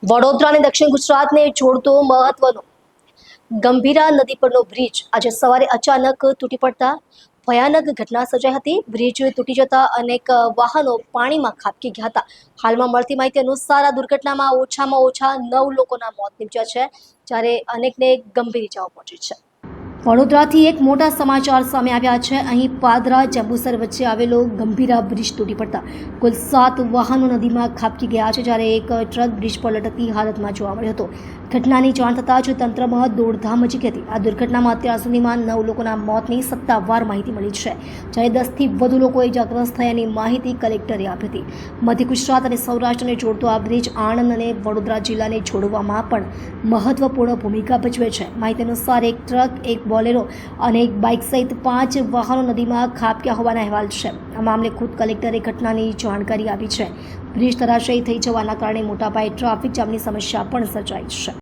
વડોદરા અને દક્ષિણ ગુજરાતને જોડતો મહત્વનો ગંભીરા નદી પરનો બ્રિજ આજે સવારે અચાનક તૂટી પડતા ભયાનક ઘટના સર્જાઈ હતી। બ્રિજ તૂટી જતા અનેક વાહનો પાણીમાં ખાબકી ગયા હતા। હાલમાં મળતી માહિતી અનુસાર આ દુર્ઘટનામાં ઓછામાં ઓછા 9 લોકોના મોત નીપજ્યા છે, જ્યારે અનેકને ગંભીર ઇજાઓ પહોંચી છે। વડોદરાથી એક મોટા સમાચાર સામે આવ્યા છે। અહીં પાદરા જંબુસર વચ્ચે આવેલો ગંભીરા બ્રિજ તૂટી પડતા કુલ 7 વાહનો નદીમાં ખાબકી ગયા છે, જ્યારે એક ટ્રક બ્રિજ પર લટકતી હાલતમાં જોવા મળ્યો હતો। ઘટનાની જાણ થતાં જ તંત્રમાં દોડધામ મચી ગઈ હતી। આ દુર્ઘટનામાં અત્યાર સુધીમાં 9 લોકોના મોતની સત્તાવાર માહિતી મળી છે, જ્યારે 10થી વધુ લોકો ઇજાગ્રસ્ત થયાની માહિતી કલેક્ટરે આપી હતી। મધ્ય ગુજરાત અને સૌરાષ્ટ્રને જોડતો આ બ્રિજ આણંદ અને વડોદરા જિલ્લાને જોડવામાં પણ મહત્વપૂર્ણ ભૂમિકા ભજવે છે। માહિતી અનુસાર એક ટ્રક, એક બોલેરો અને એક બાઇક સહિત 5 વાહનો નદીમાં ખાબક્યા હોવાના અહેવાલ છે। આ મામલે ખુદ કલેક્ટરે ઘટનાની જાણકારી આપી છે। બ્રિજ ધરાશયી થઈ જવાના કારણે મોટા પાયે ટ્રાફિક જામની સમસ્યા પણ સર્જાઈ છે।